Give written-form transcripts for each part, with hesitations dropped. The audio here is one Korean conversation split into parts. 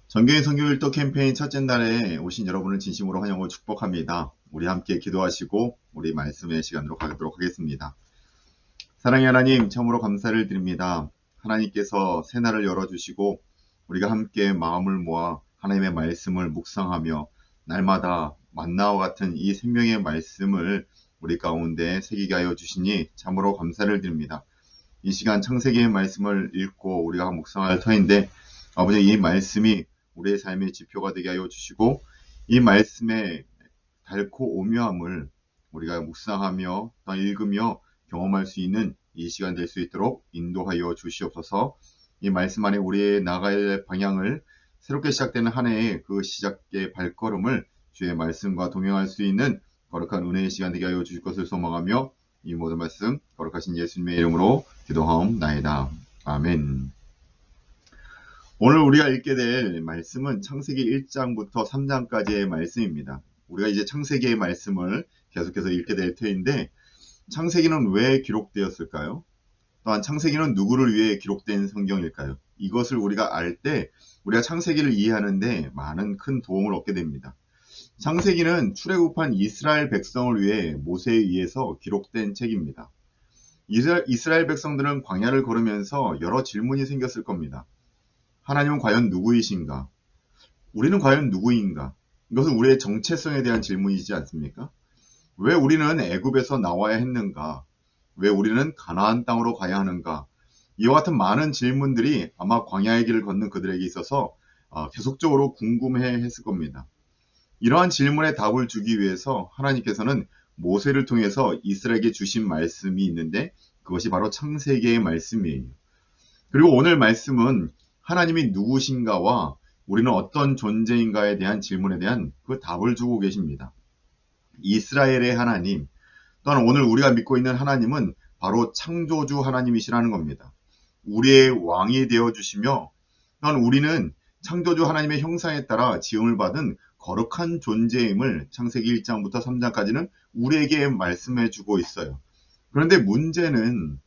정교인 선교일도 캠페인 첫째 날에 오신 여러분을 진심으로 환영하고 축복합니다. 우리 함께 기도하시고 우리 말씀의 시간으로 가도록 하겠습니다. 사랑의 하나님, 참으로 감사를 드립니다. 하나님께서 새날을 열어주시고 우리가 함께 마음을 모아 하나님의 말씀을 묵상하며 날마다 만나와 같은 이 생명의 말씀을 우리 가운데 새기게 하여 주시니 참으로 감사를 드립니다. 이 시간 창세기의 말씀을 읽고 우리가 묵상할 터인데 아버지, 이 말씀이 우리의 삶의 지표가 되게 하여 주시고 이 말씀의 달고 오묘함을 우리가 묵상하며 또 읽으며 경험할 수 있는 이 시간 될 수 있도록 인도하여 주시옵소서. 이 말씀 안에 우리의 나아가야 할 방향을 새롭게 시작되는 한 해의 그 시작의 발걸음을 주의 말씀과 동행할 수 있는 거룩한 은혜의 시간 되게 하여 주실 것을 소망하며 이 모든 말씀 거룩하신 예수님의 이름으로 기도하옵나이다. 아멘. 오늘 우리가 읽게 될 말씀은 창세기 1장부터 3장까지의 말씀입니다. 우리가 이제 창세기의 말씀을 계속해서 읽게 될 터인데 창세기는 왜 기록되었을까요? 또한 창세기는 누구를 위해 기록된 성경일까요? 이것을 우리가 알 때 우리가 창세기를 이해하는데 많은 큰 도움을 얻게 됩니다. 창세기는 출애굽한 이스라엘 백성을 위해 모세에 의해서 기록된 책입니다. 이스라엘 백성들은 광야를 걸으면서 여러 질문이 생겼을 겁니다. 하나님은 과연 누구이신가? 우리는 과연 누구인가? 이것은 우리의 정체성에 대한 질문이지 않습니까? 왜 우리는 애굽에서 나와야 했는가? 왜 우리는 가나안 땅으로 가야 하는가? 이와 같은 많은 질문들이 아마 광야의 길을 걷는 그들에게 있어서 계속적으로 궁금해했을 겁니다. 이러한 질문에 답을 주기 위해서 하나님께서는 모세를 통해서 이스라엘에게 주신 말씀이 있는데 그것이 바로 창세기의 말씀이에요. 그리고 오늘 말씀은 하나님이 누구신가와 우리는 어떤 존재인가에 대한 질문에 대한 그 답을 주고 계십니다. 이스라엘의 하나님, 또한 오늘 우리가 믿고 있는 하나님은 바로 창조주 하나님이시라는 겁니다. 우리의 왕이 되어주시며 또한 우리는 창조주 하나님의 형상에 따라 지음을 받은 거룩한 존재임을 창세기 1장부터 3장까지는 우리에게 말씀해 주고 있어요. 그런데 문제는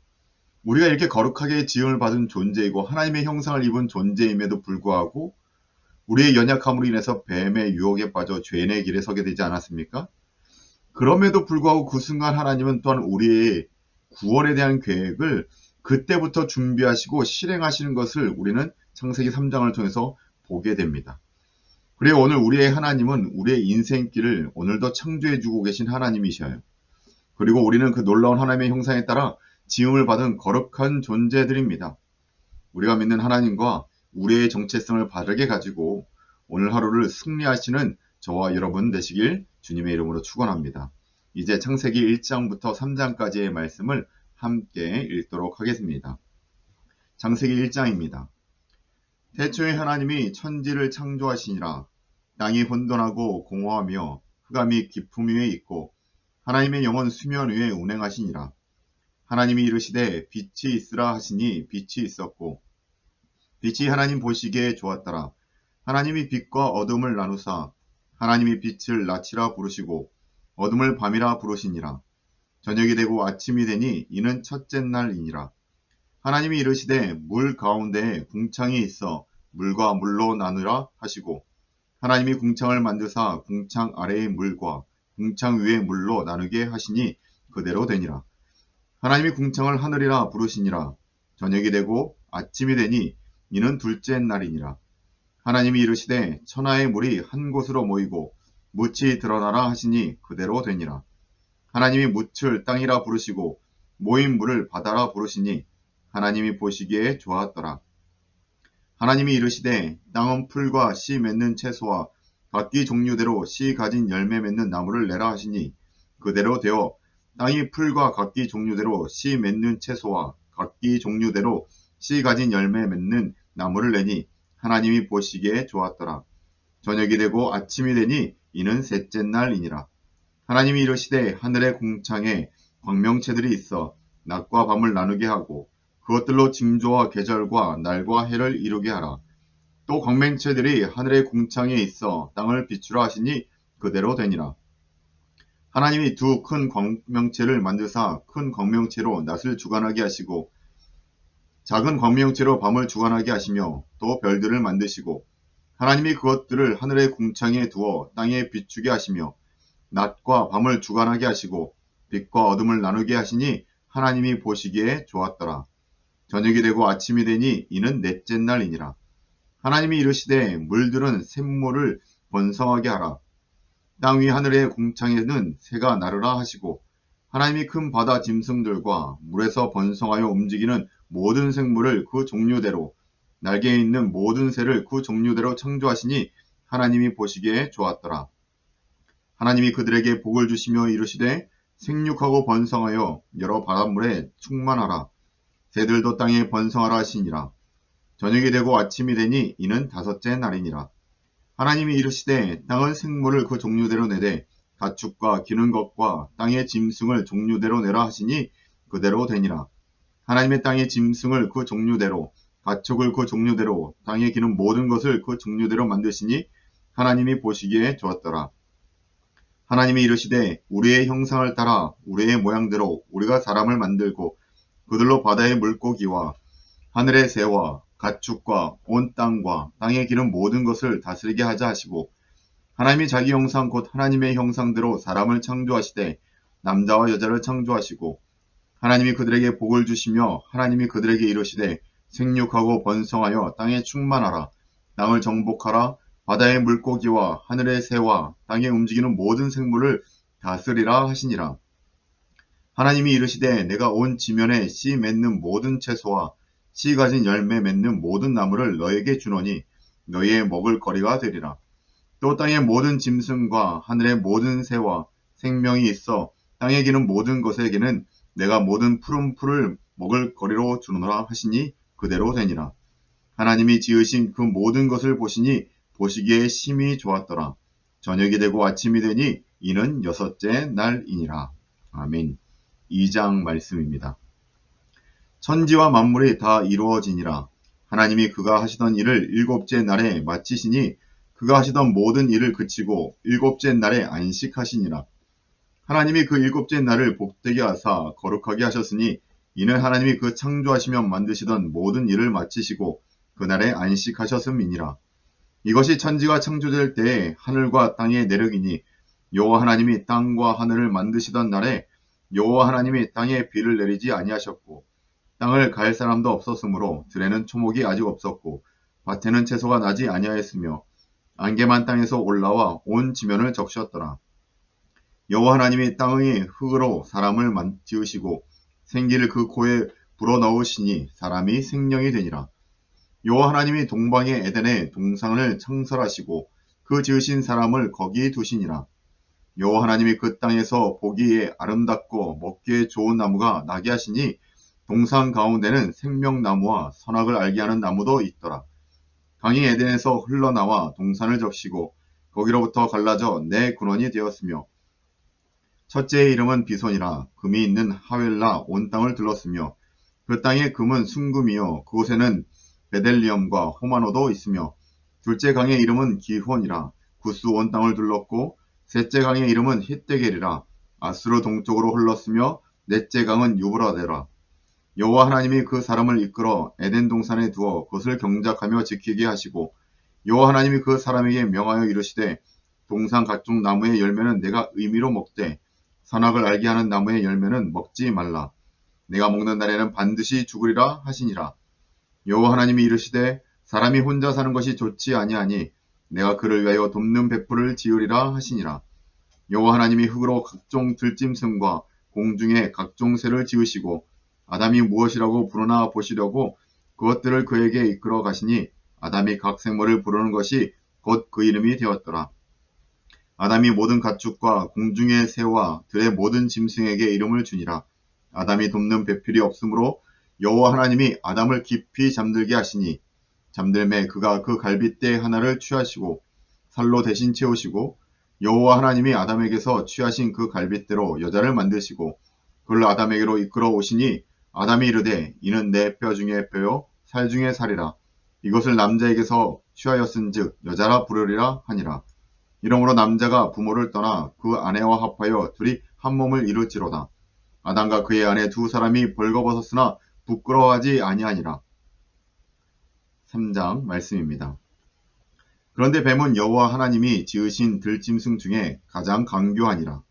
우리가 이렇게 거룩하게 지음을 받은 존재이고 하나님의 형상을 입은 존재임에도 불구하고 우리의 연약함으로 인해서 뱀의 유혹에 빠져 죄인의 길에 서게 되지 않았습니까? 그럼에도 불구하고 그 순간 하나님은 또한 우리의 구원에 대한 계획을 그때부터 준비하시고 실행하시는 것을 우리는 창세기 3장을 통해서 보게 됩니다. 그리고 오늘 우리의 하나님은 우리의 인생길을 오늘도 창조해주고 계신 하나님이셔요. 그리고 우리는 그 놀라운 하나님의 형상에 따라 지음을 받은 거룩한 존재들입니다. 우리가 믿는 하나님과 우리의 정체성을 바르게 가지고 오늘 하루를 승리하시는 저와 여러분 되시길 주님의 이름으로 축원합니다. 이제 창세기 1장부터 3장까지의 말씀을 함께 읽도록 하겠습니다. 창세기 1장입니다. 태초에 하나님이 천지를 창조하시니라. 땅이 혼돈하고 공허하며 흑암이 깊음 위에 있고 하나님의 영은 수면 위에 운행하시니라. 하나님이 이르시되 빛이 있으라 하시니 빛이 있었고 빛이 하나님 보시기에 좋았더라. 하나님이 빛과 어둠을 나누사 하나님이 빛을 낮이라 부르시고 어둠을 밤이라 부르시니라. 저녁이 되고 아침이 되니 이는 첫째 날이니라. 하나님이 이르시되 물 가운데에 궁창이 있어 물과 물로 나누라 하시고 하나님이 궁창을 만드사 궁창 아래의 물과 궁창 위의 물로 나누게 하시니 그대로 되니라. 하나님이 궁창을 하늘이라 부르시니라. 저녁이 되고 아침이 되니 이는 둘째 날이니라. 하나님이 이르시되 천하의 물이 한 곳으로 모이고 묻이 드러나라 하시니 그대로 되니라. 하나님이 묻을 땅이라 부르시고 모인 물을 바다라 부르시니 하나님이 보시기에 좋았더라. 하나님이 이르시되 땅은 풀과 씨 맺는 채소와 각기 종류대로 씨 가진 열매 맺는 나무를 내라 하시니 그대로 되어 땅이 풀과 각기 종류대로 씨 맺는 채소와 각기 종류대로 씨 가진 열매 맺는 나무를 내니 하나님이 보시기에 좋았더라. 저녁이 되고 아침이 되니 이는 셋째 날이니라. 하나님이 이르시되 하늘의 궁창에 광명체들이 있어 낮과 밤을 나누게 하고 그것들로 징조와 계절과 날과 해를 이루게 하라. 또 광명체들이 하늘의 궁창에 있어 땅을 비추라 하시니 그대로 되니라. 하나님이 두 큰 광명체를 만드사 큰 광명체로 낮을 주관하게 하시고 작은 광명체로 밤을 주관하게 하시며 또 별들을 만드시고 하나님이 그것들을 하늘의 궁창에 두어 땅에 비추게 하시며 낮과 밤을 주관하게 하시고 빛과 어둠을 나누게 하시니 하나님이 보시기에 좋았더라. 저녁이 되고 아침이 되니 이는 넷째 날이니라. 하나님이 이르시되 물들은 샘물을 번성하게 하라. 땅 위 하늘의 궁창에는 새가 나르라 하시고 하나님이 큰 바다 짐승들과 물에서 번성하여 움직이는 모든 생물을 그 종류대로 날개에 있는 모든 새를 그 종류대로 창조하시니 하나님이 보시기에 좋았더라. 하나님이 그들에게 복을 주시며 이르시되 생육하고 번성하여 여러 바닷물에 충만하라. 새들도 땅에 번성하라 하시니라. 저녁이 되고 아침이 되니 이는 다섯째 날이니라. 하나님이 이르시되 땅은 생물을 그 종류대로 내되 가축과 기는 것과 땅의 짐승을 종류대로 내라 하시니 그대로 되니라. 하나님의 땅의 짐승을 그 종류대로 가축을 그 종류대로 땅에 기는 모든 것을 그 종류대로 만드시니 하나님이 보시기에 좋았더라. 하나님이 이르시되 우리의 형상을 따라 우리의 모양대로 우리가 사람을 만들고 그들로 바다의 물고기와 하늘의 새와 가축과 온 땅과 땅에 기는 모든 것을 다스리게 하자 하시고 하나님이 자기 형상 곧 하나님의 형상대로 사람을 창조하시되 남자와 여자를 창조하시고 하나님이 그들에게 복을 주시며 하나님이 그들에게 이르시되 생육하고 번성하여 땅에 충만하라. 땅을 정복하라. 바다의 물고기와 하늘의 새와 땅에 움직이는 모든 생물을 다스리라 하시니라. 하나님이 이르시되 내가 온 지면에 씨 맺는 모든 채소와 씨 가진 열매 맺는 모든 나무를 너에게 주노니 너희의 먹을 거리가 되리라. 또 땅의 모든 짐승과 하늘의 모든 새와 생명이 있어 땅에 기는 모든 것에게는 내가 모든 푸른 풀을 먹을 거리로 주노라 하시니 그대로 되니라. 하나님이 지으신 그 모든 것을 보시니 보시기에 심히 좋았더라. 저녁이 되고 아침이 되니 이는 여섯째 날이니라. 아멘. 2장 말씀입니다. 천지와 만물이 다 이루어지니라. 하나님이 그가 하시던 일을 일곱째 날에 마치시니 그가 하시던 모든 일을 그치고 일곱째 날에 안식하시니라. 하나님이 그 일곱째 날을 복되게 하사 거룩하게 하셨으니 이는 하나님이 그 창조하시며 만드시던 모든 일을 마치시고 그날에 안식하셨음이니라. 이것이 천지가 창조될 때에 하늘과 땅의 내력이니 여호와 하나님이 땅과 하늘을 만드시던 날에 여호와 하나님이 땅에 비를 내리지 아니하셨고 땅을 갈 사람도 없었으므로 들에는 초목이 아직 없었고 밭에는 채소가 나지 아니하였으며 안개만 땅에서 올라와 온 지면을 적셨더라. 여호와 하나님이 땅의 흙으로 사람을 지으시고 생기를 그 코에 불어넣으시니 사람이 생명이 되니라. 여호와 하나님이 동방의 에덴에 동산을 창설하시고 그 지으신 사람을 거기 두시니라. 여호와 하나님이 그 땅에서 보기에 아름답고 먹기에 좋은 나무가 나게 하시니 동산 가운데는 생명나무와 선악을 알게 하는 나무도 있더라. 강이 에덴에서 흘러나와 동산을 적시고 거기로부터 갈라져 네 근원이 되었으며 첫째의 이름은 비손이라. 금이 있는 하웰라 온 땅을 둘렀으며 그 땅의 금은 순금이요 그곳에는 베델리엄과 호마노도 있으며 둘째 강의 이름은 기혼이라. 구스 온 땅을 둘렀고 셋째 강의 이름은 hit데겔이라. 아수르 동쪽으로 흘렀으며 넷째 강은 유브라데라. 여호와 하나님이 그 사람을 이끌어 에덴 동산에 두어 그것을 경작하며 지키게 하시고 여호와 하나님이 그 사람에게 명하여 이르시되 동산 각종 나무의 열매는 내가 의미로 먹되 선악을 알게 하는 나무의 열매는 먹지 말라. 내가 먹는 날에는 반드시 죽으리라 하시니라. 여호와 하나님이 이르시되 사람이 혼자 사는 것이 좋지 아니하니 내가 그를 위하여 돕는 벳풀을 지으리라 하시니라. 여호와 하나님이 흙으로 각종 들짐승과 공중에 각종 새를 지으시고 아담이 무엇이라고 부르나 보시려고 그것들을 그에게 이끌어 가시니 아담이 각 생물을 부르는 것이 곧 그 이름이 되었더라. 아담이 모든 가축과 공중의 새와 들의 모든 짐승에게 이름을 주니라. 아담이 돕는 배필이 없으므로 여호와 하나님이 아담을 깊이 잠들게 하시니 잠들매 그가 그 갈빗대 하나를 취하시고 살로 대신 채우시고 여호와 하나님이 아담에게서 취하신 그 갈빗대로 여자를 만드시고 그를 아담에게로 이끌어 오시니 아담이 이르되 이는 내 뼈 중에 뼈요 살 중에 살이라. 이것을 남자에게서 취하였은즉 여자라 부르리라 하니라. 이러므로 남자가 부모를 떠나 그 아내와 합하여 둘이 한 몸을 이룰지로다. 아담과 그의 아내 두 사람이 벌거벗었으나 부끄러워하지 아니하니라. 3장 말씀입니다. 그런데 뱀은 여호와 하나님이 지으신 들짐승 중에 가장 강교하니라.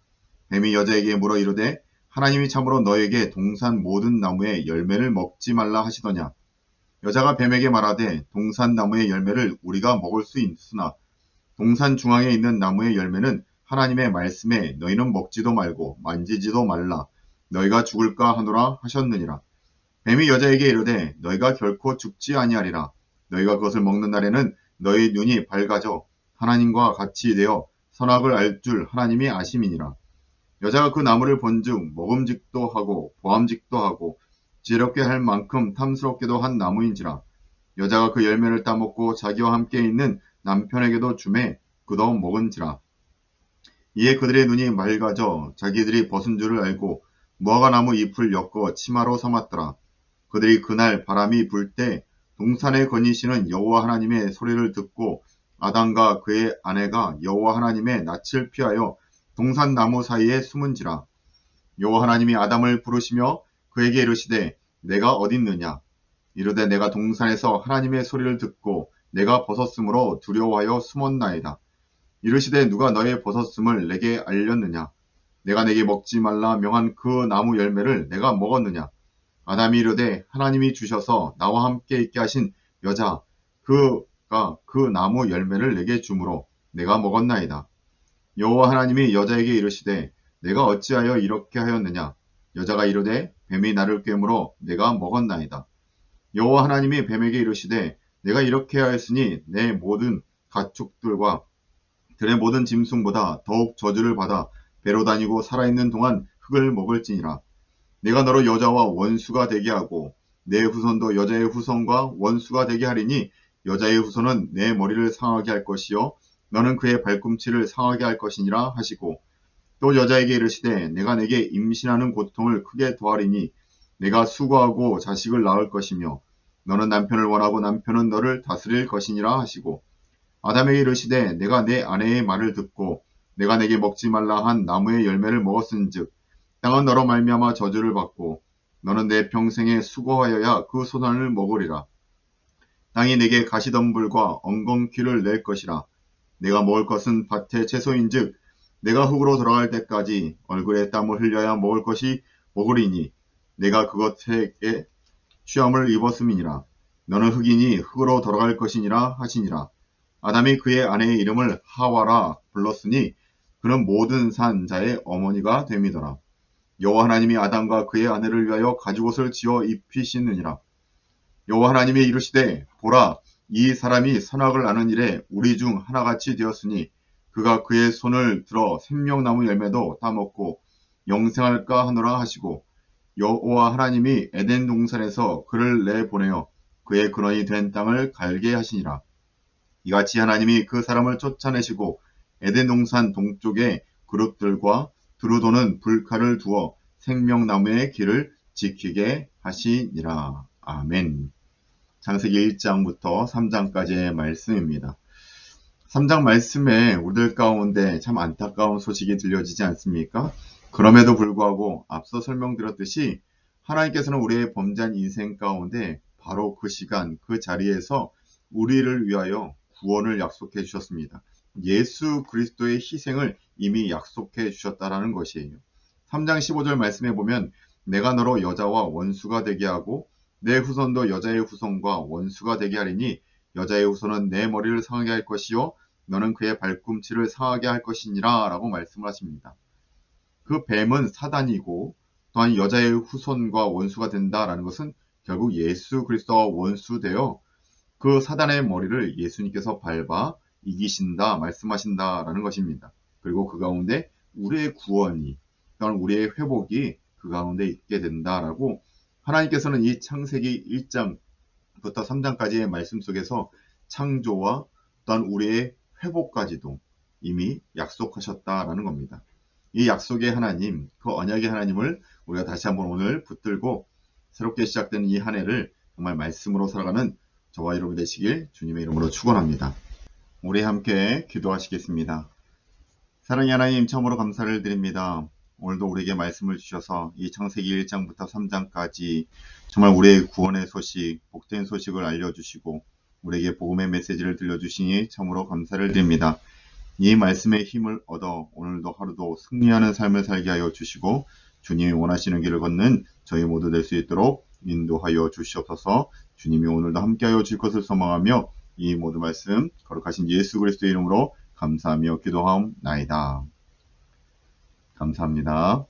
뱀이 여자에게 물어 이르되 하나님이 참으로 너에게 동산 모든 나무의 열매를 먹지 말라 하시더냐. 여자가 뱀에게 말하되 동산 나무의 열매를 우리가 먹을 수 있으나 동산 중앙에 있는 나무의 열매는 하나님의 말씀에 너희는 먹지도 말고 만지지도 말라. 너희가 죽을까 하노라 하셨느니라. 뱀이 여자에게 이르되 너희가 결코 죽지 아니하리라. 너희가 그것을 먹는 날에는 너희 눈이 밝아져 하나님과 같이 되어 선악을 알 줄 하나님이 아심이니라. 여자가 그 나무를 본즉 먹음직도 하고 보암직도 하고 지혜롭게 할 만큼 탐스럽게도 한 나무인지라. 여자가 그 열매를 따먹고 자기와 함께 있는 남편에게도 주매 그도 먹은지라. 이에 그들의 눈이 맑아져 자기들이 벗은 줄을 알고 무화과 나무 잎을 엮어 치마로 삼았더라. 그들이 그날 바람이 불 때 동산에 거니시는 여호와 하나님의 소리를 듣고 아담과 그의 아내가 여호와 하나님의 낯을 피하여 동산 나무 사이에 숨은지라. 여호와 하나님이 아담을 부르시며 그에게 이르시되 내가 어딨느냐. 이르되 내가 동산에서 하나님의 소리를 듣고 내가 벗었으므로 두려워하여 숨었나이다. 이르시되 누가 너의 벗었음을 내게 알렸느냐. 내가 내게 먹지 말라 명한 그 나무 열매를 내가 먹었느냐. 아담이 이르되 하나님이 주셔서 나와 함께 있게 하신 여자 그가 그 나무 열매를 내게 주므로 내가 먹었나이다. 여호와 하나님이 여자에게 이르시되 내가 어찌하여 이렇게 하였느냐. 여자가 이르되 뱀이 나를 꿰물어 내가 먹었나이다. 여호와 하나님이 뱀에게 이르시되 내가 이렇게 하였으니 내 모든 가축들과 들의 모든 짐승보다 더욱 저주를 받아 배로 다니고 살아있는 동안 흙을 먹을지니라. 내가 너로 여자와 원수가 되게 하고 내 후손도 여자의 후손과 원수가 되게 하리니 여자의 후손은 내 머리를 상하게 할 것이요 너는 그의 발꿈치를 상하게 할 것이니라 하시고 또 여자에게 이르시되 내가 내게 임신하는 고통을 크게 더하리니 내가 수고하고 자식을 낳을 것이며 너는 남편을 원하고 남편은 너를 다스릴 것이니라 하시고 아담에게 이르시되 내가 내 아내의 말을 듣고 내가 내게 먹지 말라 한 나무의 열매를 먹었은즉 땅은 너로 말미암아 저주를 받고 너는 내 평생에 수고하여야 그 소산을 먹으리라. 땅이 내게 가시덤불과 엉겅퀴를 낼 것이라. 내가 먹을 것은 밭의 채소인즉 내가 흙으로 돌아갈 때까지 얼굴에 땀을 흘려야 먹을 것이 먹으리니 내가 그것에게 취함을 입었음이니라. 너는 흙이니 흙으로 돌아갈 것이니라 하시니라. 아담이 그의 아내의 이름을 하와라 불렀으니 그는 모든 산 자의 어머니가 됨이더라. 여호와 하나님이 아담과 그의 아내를 위하여 가죽옷을 지어 입히시느니라. 여호와 하나님이 이르시되 보라 이 사람이 선악을 아는 일에 우리 중 하나같이 되었으니 그가 그의 손을 들어 생명나무 열매도 따먹고 영생할까 하노라 하시고 여호와 하나님이 에덴 동산에서 그를 내보내어 그의 근원이 된 땅을 갈게 하시니라. 이같이 하나님이 그 사람을 쫓아내시고 에덴 동산 동쪽에 그룹들과 두루 도는 불칼을 두어 생명나무의 길을 지키게 하시니라. 아멘. 창세기 1장부터 3장까지의 말씀입니다. 3장 말씀에 우리들 가운데 참 안타까운 소식이 들려지지 않습니까? 그럼에도 불구하고 앞서 설명드렸듯이 하나님께서는 우리의 범죄한 인생 가운데 바로 그 시간, 그 자리에서 우리를 위하여 구원을 약속해 주셨습니다. 예수 그리스도의 희생을 이미 약속해 주셨다라는 것이에요. 3장 15절 말씀에 보면 내가 너로 여자와 원수가 되게 하고 내 후손도 여자의 후손과 원수가 되게 하리니 여자의 후손은 내 머리를 상하게 할 것이요 너는 그의 발꿈치를 상하게 할 것이니라 라고 말씀을 하십니다. 그 뱀은 사단이고 또한 여자의 후손과 원수가 된다라는 것은 결국 예수 그리스도와 원수되어 그 사단의 머리를 예수님께서 밟아 이기신다 말씀하신다라는 것입니다. 그리고 그 가운데 우리의 구원이 또한 우리의 회복이 그 가운데 있게 된다라고 하나님께서는 이 창세기 1장부터 3장까지의 말씀 속에서 창조와 또한 우리의 회복까지도 이미 약속하셨다라는 겁니다. 이 약속의 하나님, 그 언약의 하나님을 우리가 다시 한번 오늘 붙들고 새롭게 시작되는 이 한 해를 정말 말씀으로 살아가는 저와 여러분 되시길 주님의 이름으로 축원합니다. 우리 함께 기도하시겠습니다. 사랑의 하나님, 처음으로 감사를 드립니다. 오늘도 우리에게 말씀을 주셔서 이 창세기 1장부터 3장까지 정말 우리의 구원의 소식, 복된 소식을 알려주시고 우리에게 복음의 메시지를 들려주시니 참으로 감사를 드립니다. 이 말씀의 힘을 얻어 오늘도 하루도 승리하는 삶을 살게 하여 주시고 주님이 원하시는 길을 걷는 저희 모두 될 수 있도록 인도하여 주시옵소서. 주님이 오늘도 함께하여 줄 것을 소망하며 이 모든 말씀 거룩하신 예수 그리스도의 이름으로 감사하며 기도하옵나이다. 감사합니다.